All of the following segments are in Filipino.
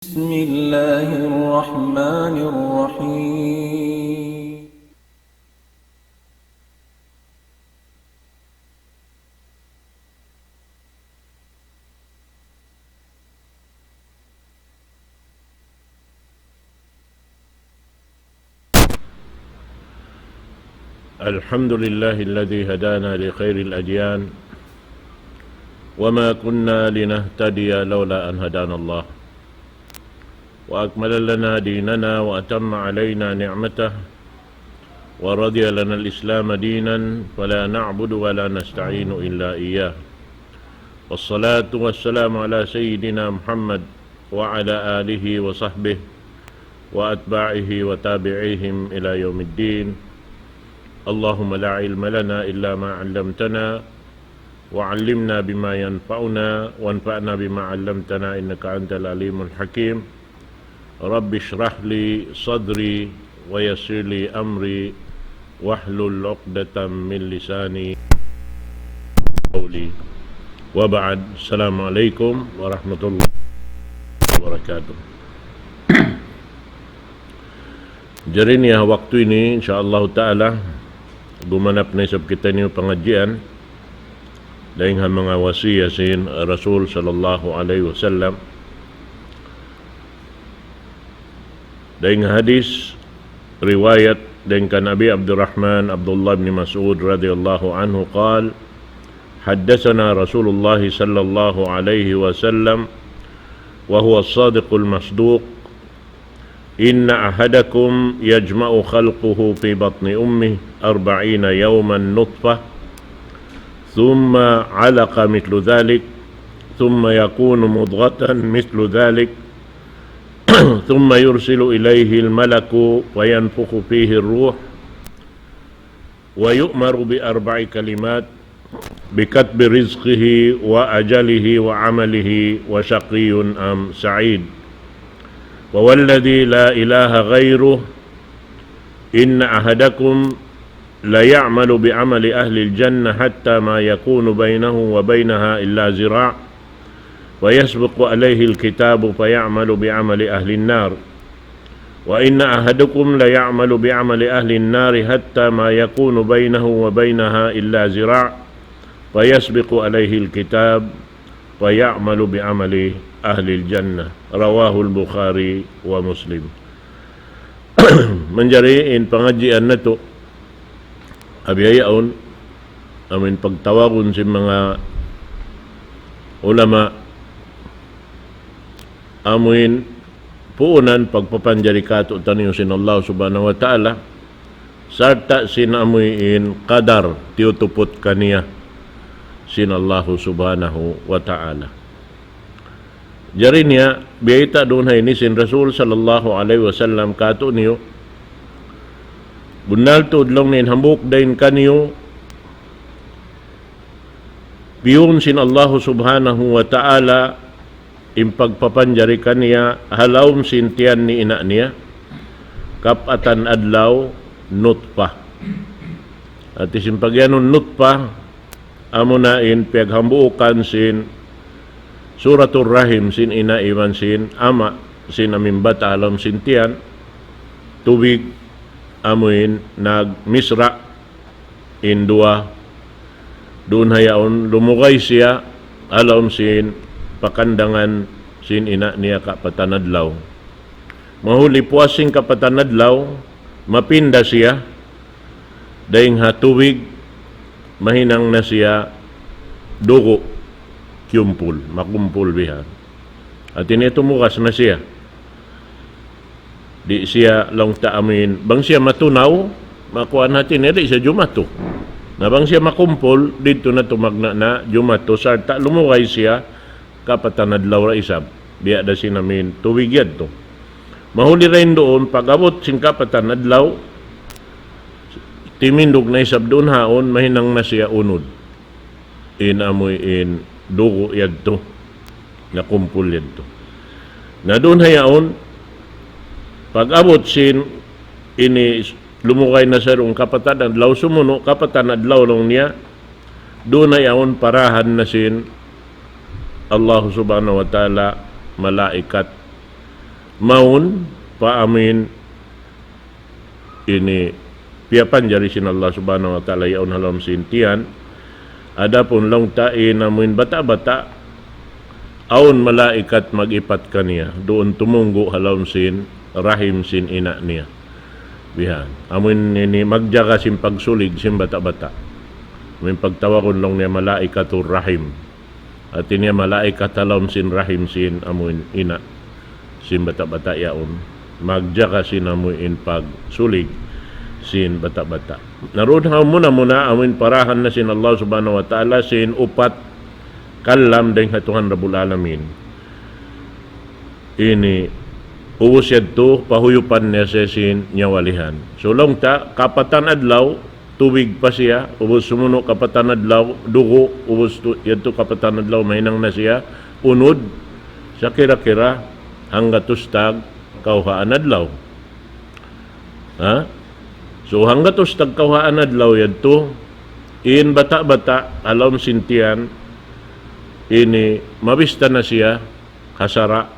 بسم الله الرحمن الرحيم. الحمد لله الذي هدانا لخير الأديان وما كنا لنهتدي لولا أن هدانا الله وأكمل لنا ديننا وأتم علينا نعمته ورضي لنا الإسلام دينا فلا نعبد ولا نستعين إلا إياه والصلاة والسلام على سيدنا محمد وعلى آله وصحبه وأتباعه وتابعيهم إلى يوم الدين. اللهم لا علم لنا إلا ما علمتنا وعلمنا بما ينفعنا وانفعنا بما علمتنا إنك أنت العليم الحكيم. رب اشرح لي صدري ويسر لي أمري واحلل عقدة من لساني قولي وبعد. السلام عليكم ورحمة الله وبركاته. Jadi niya waktu ini insyaallah taala gumanap na isab kita niyo pengajian daing mga wasiya sin Rasul sallallahu alaihi wasallam daing hadis riwayat daing kan Nabi Abdurrahman Abdullah bin Mas'ud radhiyallahu anhu qala haddatsana Rasulullah sallallahu alaihi wasallam wa huwa as-sadiqul masduq إن أحدكم يجمع خلقه في بطن أمه 40 يوما نطفة ثم علق مثل ذلك ثم يكون مضغة مثل ذلك ثم يرسل إليه الملك وينفخ فيه الروح ويؤمر ب4 كلمات بكتب رزقه وأجله وعمله وشقي أم سعيد ووالذي لا إله غيره إن أحدكم ليعمل بعمل أهل الجنة حتى ما يكون بينه وبينها إلا ذراع ويسبق عليه الكتاب فيعمل بعمل أهل النار وإن أحدكم ليعمل بعمل أهل النار حتى ما يكون بينه وبينها إلا ذراع فيسبق عليه الكتاب فيعمل بعمل Ahlil Jannah. Rawahul Bukhari wa Muslim. Menjariin pengajian na to abiyayaon amin pagtawagon si mga ulama amin puunan pagpapanjari kato taniyo sin Allah subhanahu wa ta'ala sarta sin amuin qadar tiutupot kaniya sin Allah subhanahu wa ta'ala. Jari niya, biyayta doon hay ni sin Rasul sallallahu alaihi wasallam kato niyo. Bunal tudlong nin hambuk dain kaniyo. Biyun sin Allah subhanahu wa ta'ala impagpapanjari kaniya halawm sin tiyan ni ina niya. Kapatan adlaw nutpah. At isimpagyanon nutpah amunain piyaghambuukan sin Suratul Rahim sin ina iwan sin ama sin amimbat alam sin tiyan tubig amuin nagmisra indua doon hayaon lumugay siya alam sin pakandangan sin ina niya kapatanadlaw mahuli puasing kapatanadlaw mapinda siya daing hatubig mahinang na siya dugo makumpul bihan. At ini tumukas na siya. Di siya lang taamin. Bang siya matunaw, makuha natin di siya jumato. Na bang siya makumpul, dito na tumagna na jumato. Sarta lumukay siya, kapatanadlaw ra isab. Biya da sinamin, tuwig yan to. Mahuli rin doon, pag-abot sing kapatanadlaw, timindog na isab doon haon, mahinang na siya unod. Inamoy in dugo yadto nakumpul yadto na doon hayaon pag-abot sin ini lumukay na sa rong kapatan adlaw sumuno kapatan adlaw long niya doon hayaon parahan na sin Allah subhanahu wa ta'ala malaikat maun pa amin ini piapan jari sin Allah subhanahu wa ta'ala yaun halam sintian adapun long tain amin bata-bata aun malaikat magipat kaniya doon tumunggo halam sin rahim sin ina niya bihan amin ini magjaga sin pagsulig sin bata-bata amin pagtawakon long niya malaikatur rahim at niya malaikat halam sin rahim sin amin ina sin bata-bata yaon magjaga sin amuin pagsulig sin bata-bata. Naroon muna amin parahan na sin Allah subhanahu wa ta'ala sin upat kalam deng hatuhan Rabbul Alamin. Ini ubos yadto pahuyupan niya sin nyawalihan. So long ta kapatan adlaw tubig pa siya ubos sumuno kapatan adlaw dugo ubos yadto kapatan adlaw mahinang na siya unod sa kira-kira hangga tustag kauhaan adlaw. Ha? So hangga tustag kauhaan adlaw yadto in bata-bata alam sintian ini mabista na siya hasara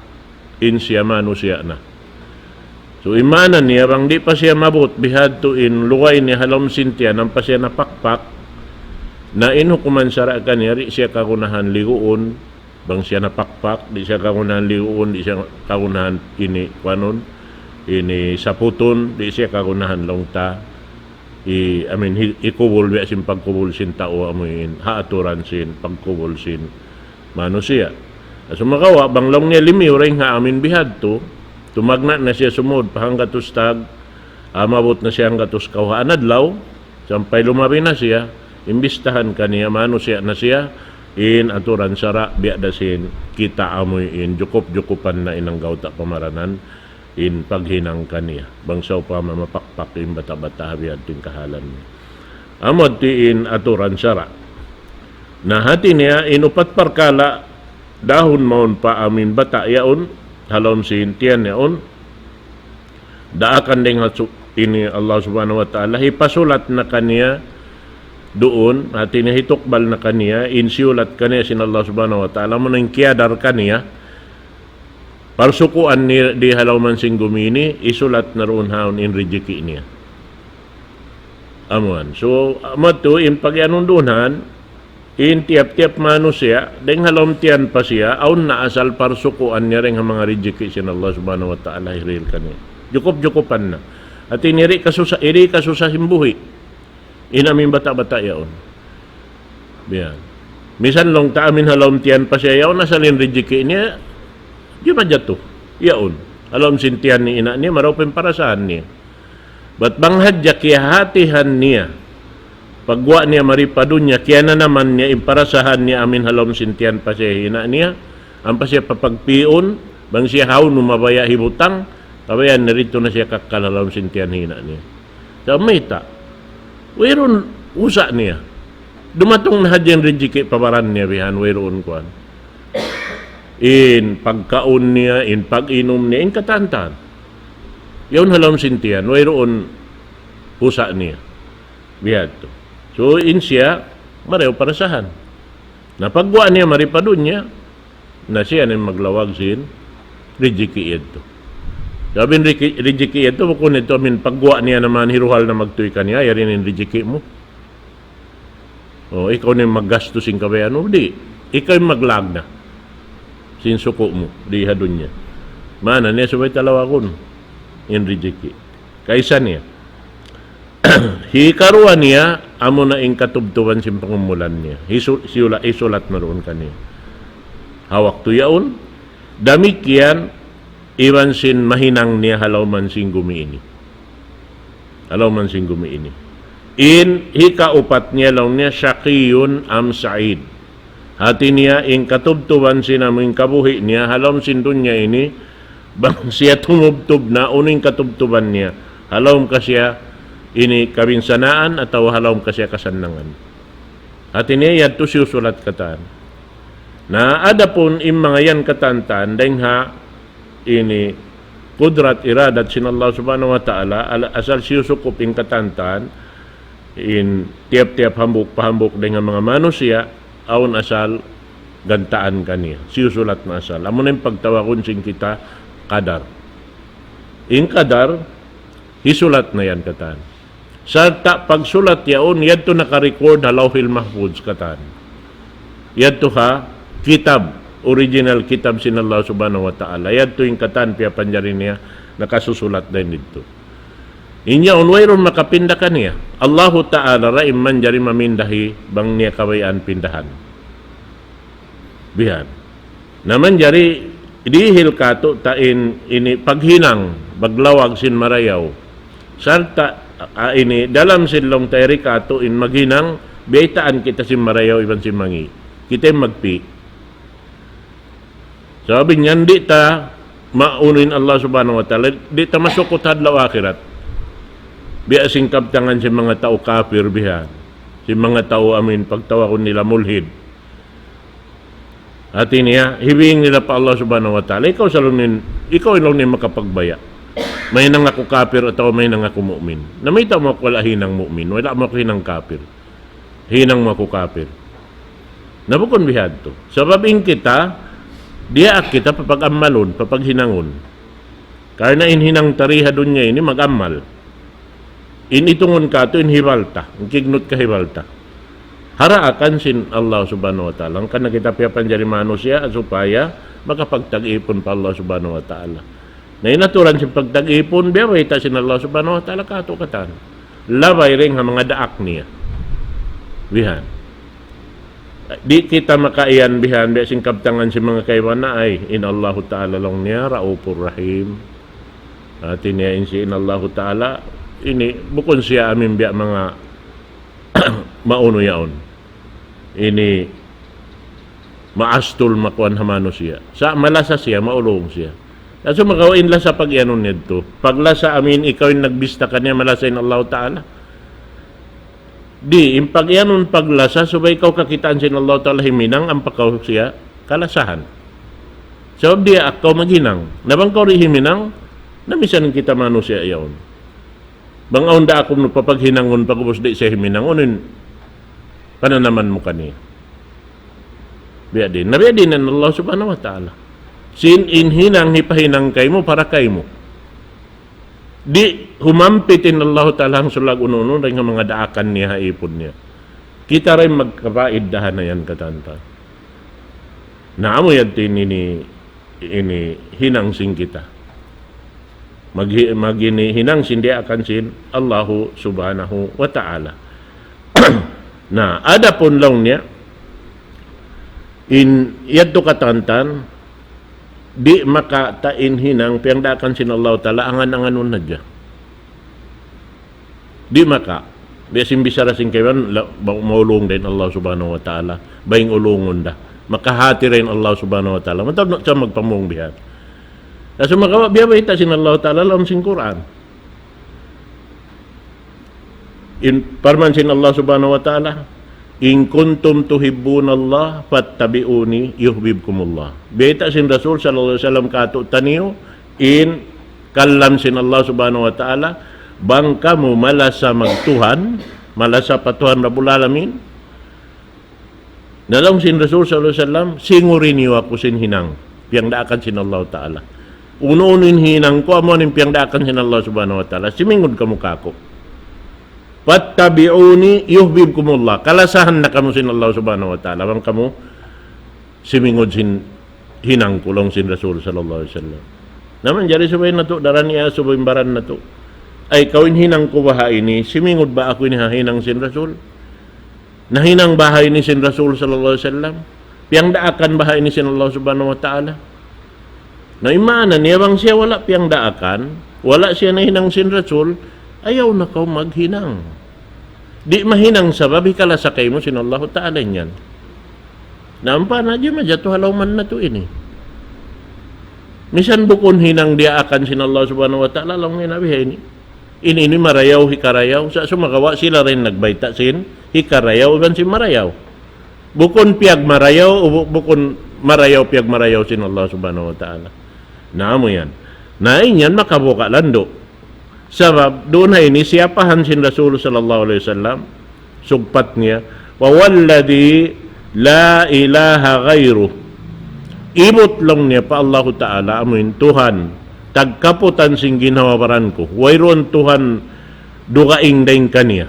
in siya manusia na. So imanan niya bang di pa siya mabot bihadto in luway ni halam sintian ang pa siya napakpak na inhukuman sara kaniya siya kakunahan ligoon bang siya napakpak, di siya kakunahan liuon, di siya kakunahan ini kwanon, ini saputon, di siya kakunahan longta, ikubul biya sin pagkubul sin tao amin, haaturan sin pagkubul sin manusia. So makawa, bang long niya limiw rin nga amin bihad to, tumagna na siya sumod, pahangga tustag, mabot na siya hangga tus kauhaan adlaw, sampay lumabi na siya, imbistahan kaniya, manusia na siya, in aturan sara biadasin kita amoy in jukup-jukupan na inang gawta pamaranan in paghinang kaniya bangsaw pa mamapakpak in bata-bata biad ting kahalan niya amod ti in aturan sara na hati niya inupat parkala dahon maun pa amin bata yaon halom sin tiyan yaon daakan ding ini Allah subhanahu wa ta'ala hipasulat na kaniya doon at hitokbal na kaniya insiulat kaniya sin Allah subhanahu wa ta'ala manang kiadar kaniya parsukuan ni di halawman sing gumini isulat na roon haon in rejeki niya amuan so amato in pagyanundunan in tiap-tiap manusia deng halom tiyan pa siya aun na asal parsukuan niya rin ang mga rejeki sin Allah subhanahu wa ta'ala hiril kaniya jukup-jukupan na at iniri kasusa himbuhi inamin bata-bata yaon. Biyan. Misan long ta amin halom tiyan pa siya yaon nasalin rejeki niya. Di ba jato? Yaon. Halom sintiyan ni ina niya maropin parasahan niya. Bat banghadya kaya hatihan niya. Pagwa niya maripadun niya kaya na naman niya imparasahan niya amin halom sintiyan pa siya ina niya. Ang pa siya papagpion bang siya haon umabaya hibutang kabayan narito na siya kakalalam sintiyan hina niya. So may ta. Wairon usa niya. Dumatong na hadyan rejeki pabaran niya bihan wairon kuan. In pagkaon niya, in pag-inom niya, in katantan. Yaon halam sintiyan, wairon usa niya. Bihan to. So in siya, mareho parasahan. Napagwa niya maripadun niya, na siya na maglawag sin rejeki ito. Sabi ni rejeki ito, kung ito, pagwa niya naman hiruhal na magtuy ka niya, yarin yung rejeki mo. O, ikaw na yung maggastusin ka ba yan? O, di. Ikaw yung maglag na. Sinsuko mo, di hadun niya. Mana niya, sabay talawakon, yung rejeki. Kaisa niya. Hikaruan niya, amo na yung katubtuban sin pangumulan niya. Isulat na roon ka niya. Hawak to yaon, damit yan, iwan sin mahinang niya halaw man sing gumiini. Halaw man sing gumiini. In hikaupat niya law niya syaqiyun am sa'id. Hati niya in katubtuban sin aming kabuhi niya halaw sin dunya ini bang siya tumubtub na uning katubtuban niya. Halaw ka siya ini kabinsanaan atau halaw ka siya kasanangan. Hati niya yadto siya sulat katan. Na adapun im mga yan katantan dahil ha ini kudrat iradat sin Allah subhanahu wa ta'ala asal siyusukup in katantan in tiap-tiap hambuk-pahambuk dengan mga manusia aun asal gantaan kaniya siyusulat na asal amo na yung pagtawakon sin kita kadar In kadar, hisulat na yan katan. Sa pagsulat yaon, yan to nakarecord halawhil mahfuz katan. Yan to ha, kitab, original kitab sin Allah subhanahu wa ta'ala. Yan to yung katan, piya panjarin niya, nakasusulat din dito. Inya unwayron makapindakan niya. Allahu ta'ala raim man jari mamindahi bang niya kawayan pindahan. Bihan. Naman jari dihil kato tain ini paghinang baglawag sin marayaw. Sarta ini dalam silong tayri kato in maghinang beitaan kita sin marayaw iban sin mangi. Kita magpi. Sabi niyan di ta maunin Allah subhanahu wa ta'ala, di ta masukot hadlaw akhirat. Biya singkap tangan si mga tao kafir bihan. Si mga tao amin pagtawa ko nila mulhid. At niya, hibing nila pa Allah subhanahu wa ta'ala, ikaw lang ni makapagbaya. May nang ako kafir at may nang ako mu'min. Namita mo ako wala hinang mu'min, wala mo ako hinang kafir. Hinang mo ako kafir. Nabukon bihan to. Sababing kita, diyaak kita papag-amalon, papaghinangon. Karena inhinang tariha doon niya ini mag-amal. Initungon ka ito in hibalta, kignot ka hibalta. Haraakan sin Allah subhanahu wa ta'ala. Ang kanakita piyapan jari manusia supaya makapagtag-ipon pa Allah subhanahu wa ta'ala. Na inaturan sin pagtag-ipon, biyaway ta sin Allah subhanahu wa ta'ala katukatan. Labay rin ang mga daak niya. Bihan. Di kita makaiyan bihan, biya sin kaptangan si mga kaiwan na ay in Allah ta'ala lang niya, Raupur Rahim. At iniyain si in Allah ta'ala, ini bukon siya amin biya mga mauno yaon. Ini maastul makuan hamano siya. Sa malasa siya, maulong siya. Kaso magawain la sa pag-ianon nito. Paglasa amin, ikaw yung nagbista kanya, malasa in Allah Ta'ala. Di, yung pag-ianon paglasa, subay ikaw kakitaan sin Allah Ta'ala himinang, ang pakaw siya, kalasahan. So, di ako maghinang. Nabang kaw rin himinang, namisan kita mano siya yaon. Bang aunda ako no papaghinangon pagubos di sa himinangonin pananaman mo kaniya. Biya din. Nabiya din ng Allah subhanahu wa ta'ala. Sin inhinang hipahinang kay mo para kay mo. Di humampitin Allah ta'ala ang sulag ununo rin ang mga daakan niya haipon niya. Kita rin magkapaiddahan na yan katanta. Naamo yan ini hinang sing kita. Maghinang sindi akan sin Allahu subhanahu wa ta'ala. Na ada pun lang niya in yadto katantan di makatain hinang piyang dakan sin Allah ta'ala angan-anganon na dya. Di maka biasin bisara sing kaywan maulong din Allah subhanahu wa ta'ala baying ulungon da makahati rin Allah subhanahu wa ta'ala matawag siya magpamong bihat. Kasi makawa biyabay sin Allah ta'ala lang sin Quran. In parman sin Allah subhanahu wa ta'ala, in kuntum tuhibbuna Allah fattabi'uni yuhibbukumullah. Biyata sin Rasul sallallahu alaihi wasallam kato taniyo in kalam sin Allah subhanahu wa ta'ala bang kamu malasa magtuhan, malasa patuhan Rabbul Alamin. Nalang sin Rasul sallallahu alaihi wasallam singurin niyo ako sin hinang piyang daakan sin Allah ta'ala. Uno-unin hinang ko amo ning piyang daakan sin Allah subhanahu wa ta'ala. Simingod ka mukha ko. Fattabi'uni yuhibbukumullah. Kalasahan na kamo sin Allah subhanahu wa ta'ala. Bang kamo simingod sin hinang kulong sin Rasul sallallahu alaihi wasallam. Naman jari subay na to daran niya subay baran na to. Ay kawin hinang ko bahay ni simingod ba ako ni hinang sin Rasul? Nahinang bahay ni sin Rasul sallallahu alaihi wasallam. Piyang daakan bahay ni sin Allah subhanahu wa ta'ala. Na imana niya bang siya wala piyang daakan, wala siya nahinang sin Rasul, ayaw na kau maghinang. Di mahinang sabab, ikalasakay mo sin Allah ta'ala niyan. Nampa na di majato halawman na to ini. Misan bukon hinang dia akan sin Allah subhanahu wa ta'ala lang hinabihay ni. Ini marayaw, hikarayaw. Sa sumagawa sila rin nagbayta sin hikarayaw, iban sin marayaw. Bukon piyag marayaw, o bukon marayaw, piyag marayaw sin Allah subhanahu wa ta'ala. Naamo yan. Nain yan makabuka lando. Sabab, doon ay ni siyapahan sin Rasul sallallahu alaihi wasallam, sugpat niya, wawalladhi la ilaha ghayru. Ibot lang niya pa Allah Ta'ala, amin, Tuhan, tagkaputan sing ginawaran ko. Wayron Tuhan dugaing daing kaniya.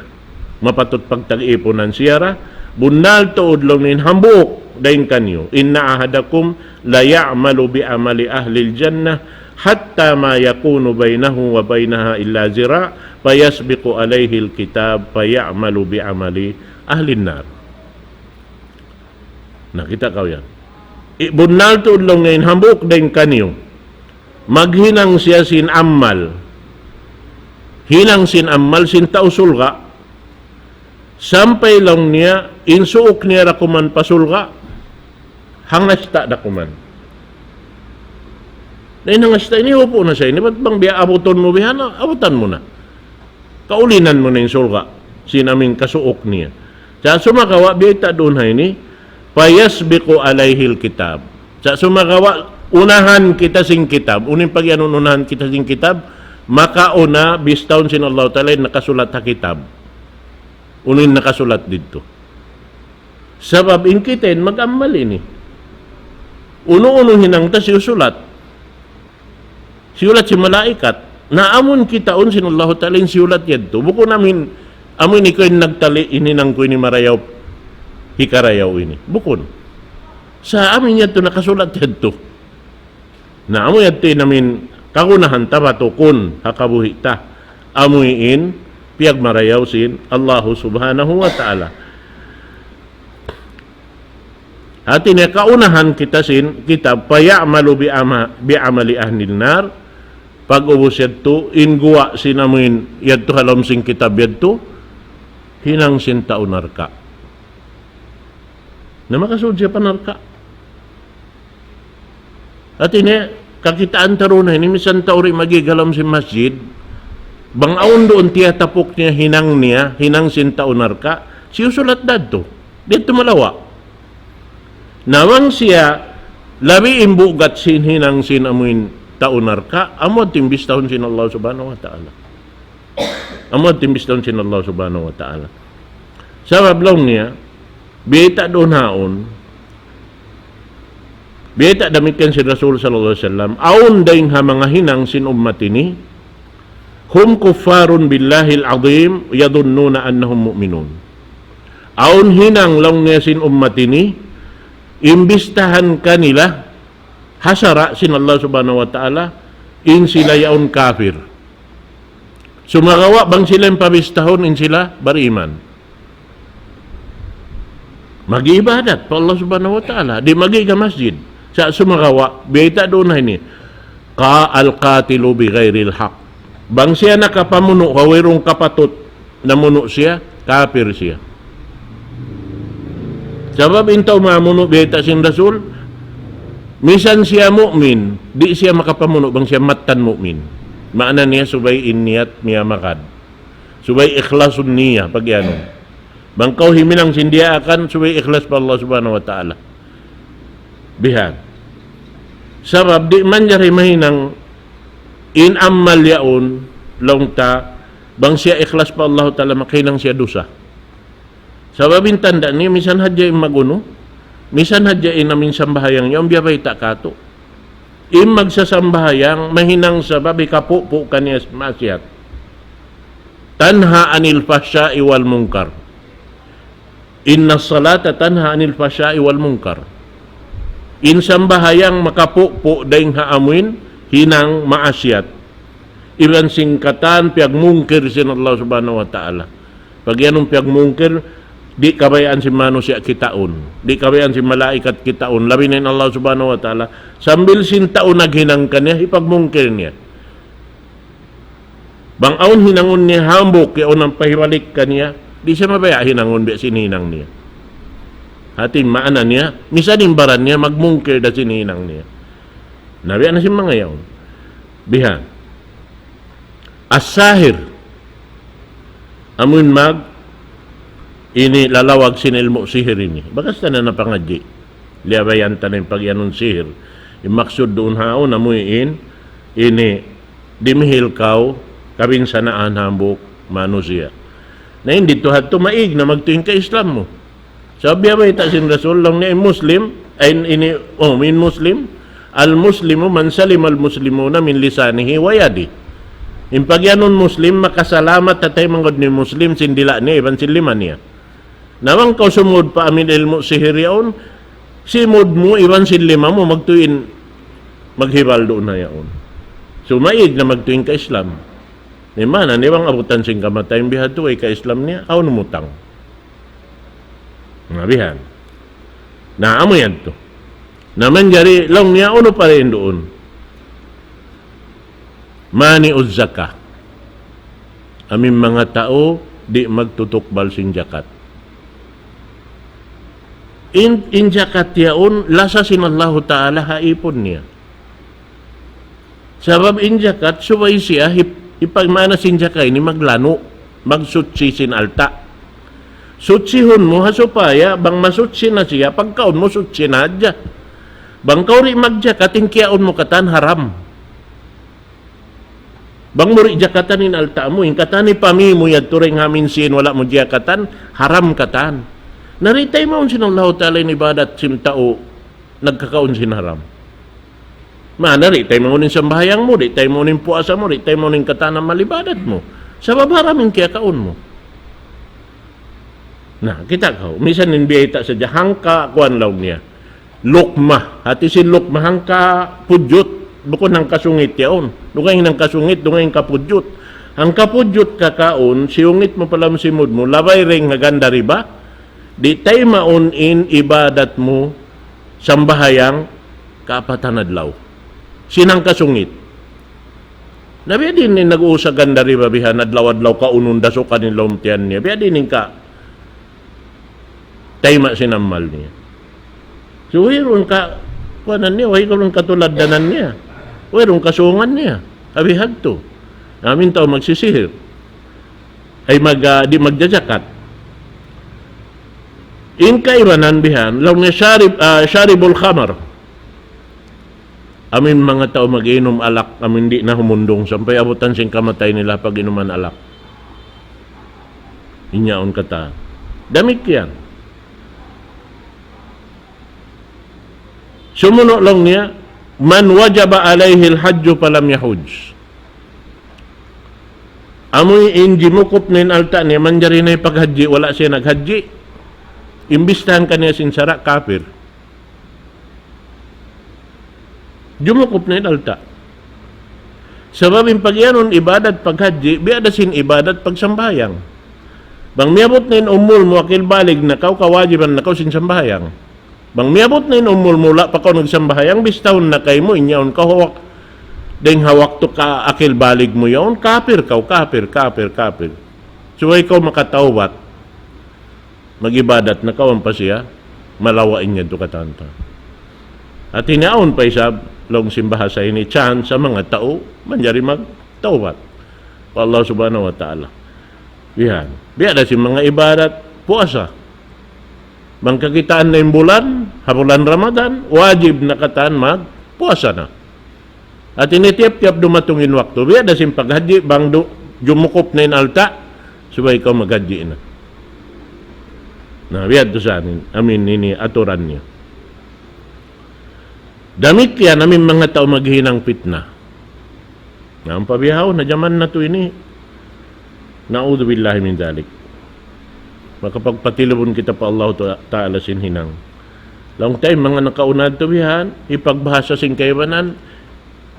Mapatot pagtag-ipunan siyara. Bunal tuod long nin hambuk daing kanyo. Inna ahadakum la ya'malu bi amali ahli al-jannah hatta ma yakunu bainahu wa bainaha illa zira' fayasbiqu alayhi al-kitab fayamalu bi amali ahli an-nar. Nakita ka yan. Bunal tuod long nin hambuk daing kanyo. Maghinang siya sin amal. Hinang sin amal sin tausulga. Sampay lang niya, insuok niya rakuman pasulga. Hangasta da kuman. Dahil hangasta, iniupo na siya. Ba't bang biya abuton mo biya? Abutan mo na. Kaulinan mo na yung sulga. Sinaming kasuok niya. Sa sumakawa, biya doon ha ini, payasbiqu alayhil kitab. Sa sumakawa, unahan kita sing kitab. Unin pag yan unahan kita sing kitab, makauna, bistawn sin Allah Ta'ala, nakasulat ha kitab. Unin nakasulat dito. Sabab inkitin, mag-amal ini. Uno-uno hinangta siusulat. Siulat si malaikat. Naamon kitaon sin Allah Ta'ala siulat yadto. Buko namin, amin ikaw yung nagtali, ininang ko ini marayaw, hikarayaw ini. Bukon. Sa amin yadto nakasulat yadto. Naamon yadto namin, kagunahan tabato kun hakabuhita. Amuin, piyag marayaw sin Allah subhanahu wa ta'ala. Atin ya kaunahan kita sin kitab payamalu bi amali ahlil nar. Pag ubos yadto ingguwa sinamin yadto halom sing kitab yadto hinang sin taunar ka. Na makasud siya panarka. Atin ya kakitaan tarunay ni misan tauri magigalam si masjid. Bang aun doon tiya tapok niya, hinang sintaunar ka, siyusulat dadto. Dito malawa. Nawang siya, labi imbugat sin hinang sinamuin taunar ka, amod timbis taon sin Allah subhanahu wa ta'ala. Amod timbis taon sin Allah subhanahu wa ta'ala. Sa mablong niya, biyeta doon haon, biyeta damikan si Rasul sallallahu alaihi wasallam, aun daing ha mga hinang sin ummat ini, hum kuffarun billahil azim yadunnuna annahum mu'minun. Aun hinang lang niya sin ummat ini, imbistahan kanila, hasara sin Allah subhanahu wa ta'ala, in sila yaon kafir. Sumagawa bang sila yung pabistahon, in sila bariman. Mag-ibadat pa Allah subhanahu wa ta'ala, di magi-ga masjid. Sa sumagawa, biyata doon na ini, ka-al-qatilu bi ghairil haq. Bang siya nakapamuno, kawirong kapatot na muno siya, kafir siya. Sabab intaw mamuno beta sin Rasul, misan siya mu'min, di siya makapamuno, bang siya matan mu'min. Maana niya, subay inniyat miya makad. Subay ikhlasun niya, pag yan. Bang kau himinang sindiya akan, subay ikhlas pa Allah subhanahu wa ta'ala. Bihan. Sabab di man jari mahinang in ammal yaon long ta bang siya ikhlas pa Allah ta'ala makinang siya dosa. Sababin tanda niya misan hadya maguno, misan hadya namin sambahayang niya biya bay takato. Im magsasambahayang mahinang sabab ikapupo kaniya masyat. Tanha anil fahsya'i wal munkar. Inna salata tanha anil fahsya'i wal munkar. In sambahayang makapupo daing haamuin hinang maasyat. Iban singkatan piag mungkir sin Allah subhanahu wa ta'ala. Pag yanong piag mungkir, di kabayaan si manusia kitaon. Di kabayaan si malaikat kitaon. Labi na Allah subhanahu wa ta'ala. Sambil sintaon naghinang kanya, ipagmungkir niya. Bang aun hinangon niya hambok, kaya unang pahiwalik kanya, di siya mabaya hinangon biya sininang niya. Hatin maana niya, misanin baran niya, magmungkir da sininang niya. Nabiya na si mga yaon. Bihan. As-sahir. Amun mag, ini lalawag sin ilmu sihir ini. Bakas na napangadji. Liabayan ta na yung pagyanon sihir. Imaksud doon haon, amuin, ini, dimihil kaw, kabinsanaan hambok, manusia. Na hindi to hato maig na magtuing ka Islam mo. Sabi ba ita sin Rasul lang niya Muslim, ay ini, min Muslim, Al-Muslimu man salima al-Muslimuna min lisanihi wa yadi. Impag yanon Muslim, makasalamat tatay mangod ni Muslim, sindila niya, iban siliman niya. Nawang kau sumud pa amin ilmu sihir yaon, simud mo, iban silima mo, magtuin, maghibal doon na yaon. Sumaig na magtuin ka Islam. Ni mana, niwang abutan sing kamatayang bihad to, ay ka Islam niya, aw numutang. Nabihan. Naamo yan to. Naman jari, lang niya, uno pa rin doon. Mani uzzaka. Aming mga tao, di magtutukbal sing jakat. In jakat yaon, lasa sinallahu ta'ala haipon niya. Sabab in jakat, suway siya, ipagmana sin jakay ni maglano, magsutsi sin alta. Sutsihon mo, hasupaya, bang masutsi na siya, pagkaon mo, sutsi na adya. Bang kauri magjakat, ingkiaon mo katan, haram. Bang muri jakatan in alta mo, in katani pami mo yad turing hamin sin, wala mo jakatan, haram katan. Naritay mo sinallahu ta'ala in ibadat sim tao, nagkakaon sin haram. Naritay mo nin sambahayang mo, ritay mo nin puasa mo, ritay mo nin katanang malibadat mo. Sabab haramin kaya kaon mo. Nah, kita kau, misan nin biyayta sa hangka, kuan law niya. Lukma, hati si lukma, hangka pudyot. Bukod ng kasungit yaon. Dungay ng kasungit, dungay ng kapudyot. Ang kapudyot kakaon, siungit mo pala simud mo, labay ring haganda riba, di tay maunin ibadat mo, sambahayang kaapatan adlaw. Sinang kasungit. Nabiya din ni nag-uusa ganda riba bihan, adlaw-adlaw kaunon daso kanilom tiyan niya. Biya din ka, tay ma sinamal niya. So, hiron ka, kuanan niya, wahi kalong katulad danan niya. Wairong kasungan niya. Abihag to. Namin tao magsisihir. Ay di magjajakat. In kaibanan bihan, lang niya syaribul khamar. Amin mga tao mag-inom alak, amin di na humundong. Sampay abutan sing kamatay nila pag inuman alak. Inyaon kata. Damik yan. Sumuno lang niya, man wajaba alayhi al-hajju palam yahuj. Amoy inji mukop nin alta niya, manjari na paghaji, wala siya naghaji. Imbistahan ka niya sinsara, kafir. Jumukop nin alta. Sabab yung pagyanon, ibadat paghaji, biada sin ibadat pagsambayang. Bang miabot nin umul mo, akil balig na kawajiban na sinsambayang. Bang miabot na inumul mula pa ko nagsambahayang bistahon na kay mo, inyaon ka hawak. Deng hawak to ka akil balig mo yaon, kapir. Suway ka makatawat, magibadat na kawan pa siya, malawain niya to katanta. At hinaon pa isa, long simbaha sa ini, chan sa mga tao, manjari magtawat. Allah subhanahu wa ta'ala. Bihan. Biada si mga ibadat, puasa. Bang kakitaan na yung bulan, habulan Ramadan, wajib na kataan puasa na. At initiap-tiap dumatungin waktu, biya da simpaghaji, bang jumukop na yung alta, subay ka maghaji na. Na, biya to sa amin ini aturan niya. Damit yan, amin mga tao maghinang pitna. Na ang pabihaw, na jaman na to ini, na'udhu billahi min dhalik. Makapagpatilabon kita pa Allah Ta'ala sinhinang. Long time, mga nakaunad to bihan, ipagbahasa sing kaibanan,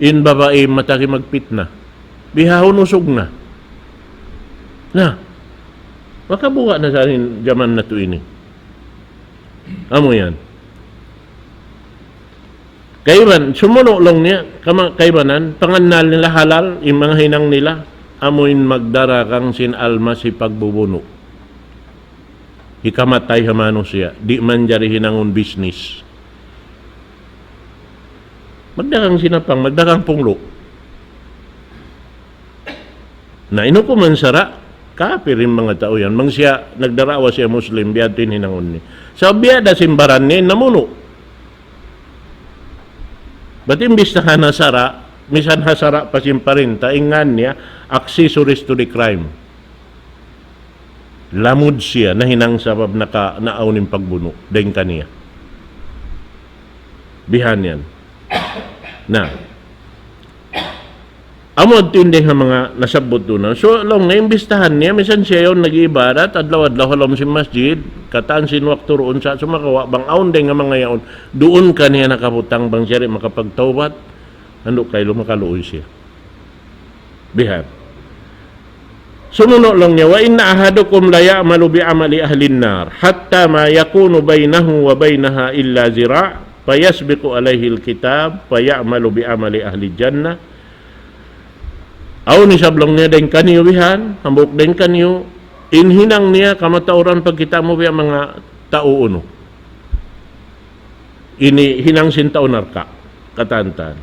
in babae mataki magpitna. Bihahon usog na. Na, makabuka na sa akin jaman na to ini. Amo yan. Kaiban, sumuno lang niya, kaibanan, pangannal nila halal, yung mga hinang nila, amoin magdara kang sinalma si pagbubuno. Ikamatay hamano siya, di man jari hinangon business. Magdakang sinapang, magdakang punglo. Na ino ko man sara, kafir yung mga tao yan. Mang siya, nagdarawa siya Muslim, biyatin hinangon ni. Sa biyada simbaran niya, namuno. Ba't imbis na hanasara, misan hasara pa simparinta, ingan niya, accessories to the crime. Lamod siya na hinang sabab naaunin pagbuno. Dahil kaniya. Bihan yan. Na, amo tindi nga mga nasabot doon. So, long naimbistahan niya, misan siya yun nag-iibadat, adlaw-adlaw halom si masjid, kataan sinwakto roon sa sumakawa, bang aon din nga mga yaon, doon ka niya nakabutang bang siya rin makapagtawbat, ano kayo makaluoy siya. Bihan. Sumuno lang niya, wa inna ahadukum la ya'malu bi amali ahli an-nar hatta ma yakunu bainahu wa bainaha illa zira' fayasbiqu alayhi al-kitab fayamalu bi amali ahli jannah. Aw ni sablong niya din kaniyo bihan, hambuk din kaniyo inhinang niya kamatauran pagkita mo biya mga tao uno. Ini hinang sintaw narka katantan.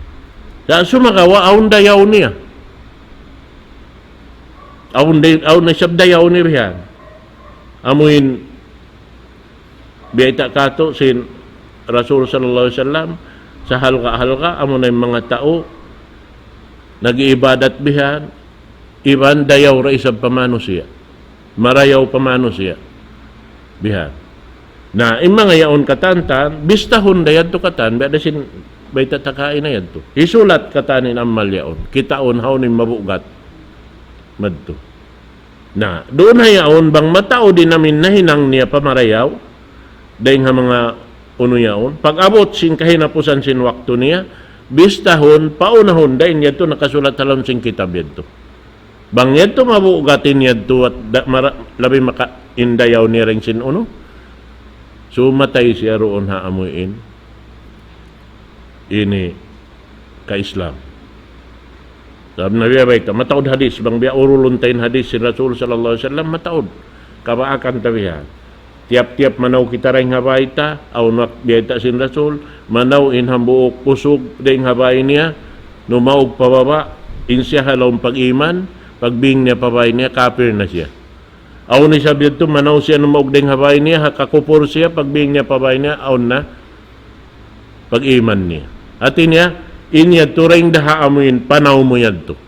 Sa sumakawa aun dayaw niya. Aun na sabdayaw ni bihan. Amuin biyata kato sin Rasul sallallahu alaihi wasallam sa halka-halka amo na yung mga tao nag-iibadat bihan iban dayaw ra isab pamano siya. Marayaw pamano siya. Bihan. Na yung mga yaon katantan bistahon dayad to katan bada sin bayta takain na yadto. Isulat katanin amal yaon. Kitaon haw ni mabugat madto. Na, doon hayaon bang matao din namin nahinang niya pamarayaw dahil nga mga uno yaon. Pag abot sin kahinapusan sin wakto niya, bistahon, paunahon dahil niya to nakasulat halon sin kitab yadto. Bang yadto mabugatin yadto at labi makaindayaw niya rin sin uno. So matay siya roon haamuin. Ini ka-Islam. Sabi na biya baita, mataod hadis, bang biya uruluntayin hadis si Rasul sallallahu alaihi wasallam, mataod. Kabaakan tabihan. Tiap-tiap manaw kita rin habayta, aw nak biya sin Rasul, manaw in hambuok pusog ding habay niya, numaog pababa, insya halawang pag-iman, pagbing niya pabay niya, kafir na siya. Aw ni sabi ito, manaw siya numaog ding habay niya, hakakupor siya, pagbing niya pabay niya, aw na pag-iman niya. At niya, inya turing daha amuin panaw mo yadto.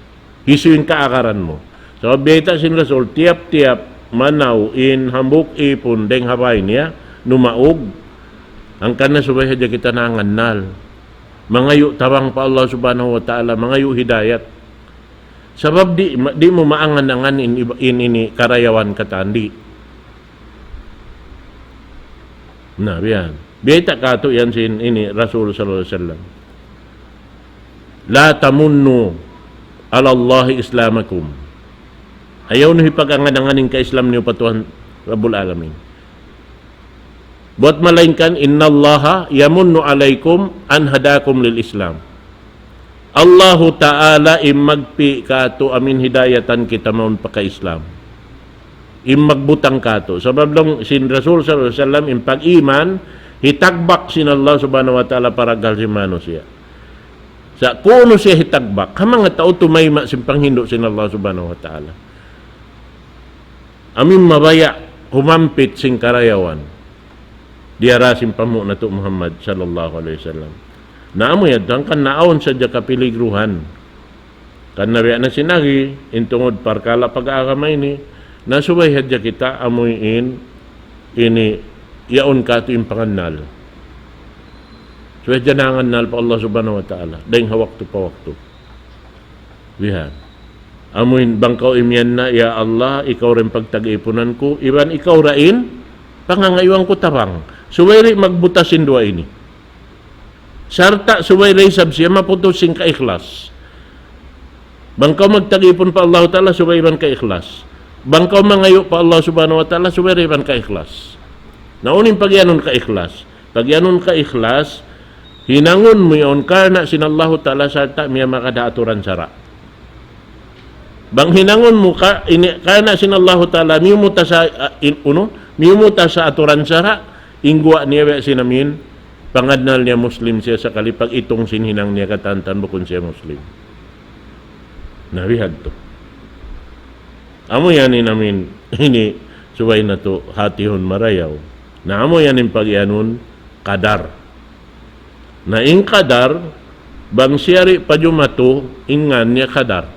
Hisuin kaakaran mo. So, beta sin Rasul, tiap-tiap manaw in hambuk ipon deng habay niya, numaog. Ang kana subay hadya kita nangannal. Mangayo tabang pa Allah subhanahu wa ta'ala, mangayo hidayat. Sabab di mo maangan-angan in ini karayawan katandi. Na, biyan. Beta kato yan sin ini Rasul sallallahu alaihi wasallam. La tamunnu ala Allah islamakum. Ayaw na hipagangan-anganin ka-Islam niyo patuhan Rabbul Alamin. Buat malainkan, inna Allaha yamunnu alaikum an hadakum lil Islam. Allahu Ta'ala imagpi kato amin hidayatan kita maun paka-Islam. Imagbutang kato. Sabab lang sin Rasul sallallahu alaihi wasallam impag-iman, hitagbak sin Allah subhanahu wa ta'ala para galsimano siya. Sa kuno siya hitagbak, kamang nga tao tumayma simpang hindo sin Allah subhanahu wa ta'ala. Amin mabaya, humampit sing karayawan. Diara simpamu na to Muhammad sallallahu alaihi wasallam. Naamo yadang kan naawon sa kapiligruhan. Kan nabiya na sinagi, intungod parkala pag-aakamay ni, nasubay hadya kita amuyin ini yaon ka to yung pangannal. So, janangan nal pa Allah subhanahu wa ta'ala. Dahil hawak to pa wakto. Bihan. Amuin bangkaw imyan na, ya Allah, ikaw rin pagtag-ipunan ko. Iban ikaw rain, pangangayuan ko tabang. Suwayri magbutasin dua ini. Sarta suwayri sabsiya, maputusin ka ikhlas. Bangkaw magtag-ipon pa Allah ta'ala, suwayri ka ikhlas. Bangkaw mangayo pa Allah subhanahu wa ta'ala, suwayri ka ikhlas. Naunin pagyanon ka ikhlas. Pagyanon ka ikhlas, hinangon mo yun karna sinallahu ta'ala sarta miya makadaaturan sara. Bang hinangon mo ka karna sinallahu ta'ala miyumuta sa miyumuta sa aturan sara, ingwa niya sinamin pangadnal niya Muslim siya sa kalipag itong sinhinang niya katantan bukon siya Muslim. Nabihad to. Amo yan namin ini subay na to hatihon marayaw. Na amo yan yung pagyanon kadar. Na ing kadar, bang siyari pa jumato, ingan niya kadar.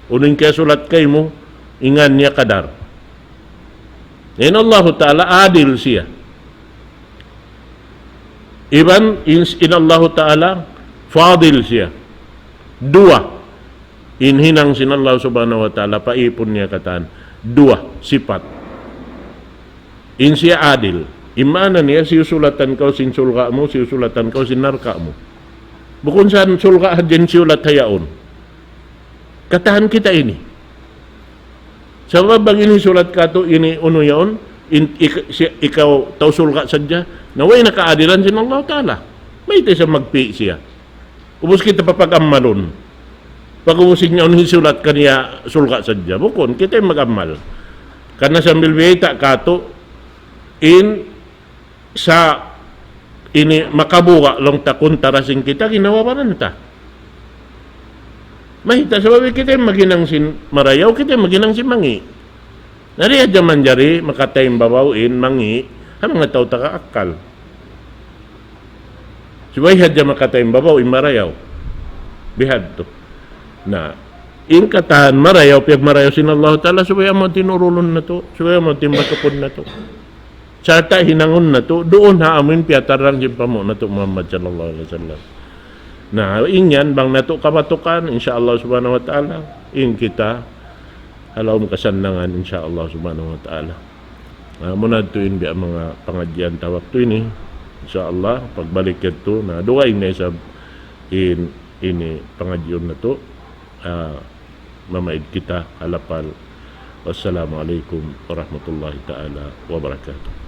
Uning kaya sulat kay mo, ingan niya kadar. Yan Allah Ta'ala, adil siya. Iban, in Allah Ta'ala, Fadil siya. Dua. Inhinang sinallahu subhanahu wa ta'ala, paipon niya katan. Dua, sifat. In siya adil. Imana niya, siyusulatan kau sin sulka mo, siyusulatan kau sin narka mo. Bukun saan sulka hadyan siyulat hayaon. Katahan kita ini. Sabab bang ini sulat ka to, ini uno yaon, ikaw tau sulka sadya, naway nakaadilan sin Allah ta'ala. May ito siya magpi siya. Ubus kita papag-amalon. Pag ubusin niya unin sulat kaniya sulka sadya, bukun, kita mag-amal. Karena sambil biyita ka to, sa ini makabuka long takon tarasing kita, ginawa pa rin ta. Mahita, sabab kita maginang sin marayaw, kita maginang sin mangi. Nariya jaman jari, makatayang babawin, mangi, hamang nga tao taka-akal. Subay hadya makatayang babawin, marayaw. Bihad to. Na, in katahan marayaw, piyag marayaw sin Allah ta'ala, subay mo tinurulon na to, subay mo timbatupon na to. Sarta hinangon na to, doon haamin piyatarang jimpamo na to Muhammad sallallahu alaihi wasallam. Nah, ingyan bang nato kamatukan insyaallah subhanahu wa taala, in kita halawm kasandangan insyaallah subhanahu wa taala. Muna tuin bi mga pangadyan tawag to ini insyaallah pagbalik ito na duwa ini sa ini pangadyon na to mamaid kita halapal. Wassalamualaikum warahmatullahi taala wabarakatuh.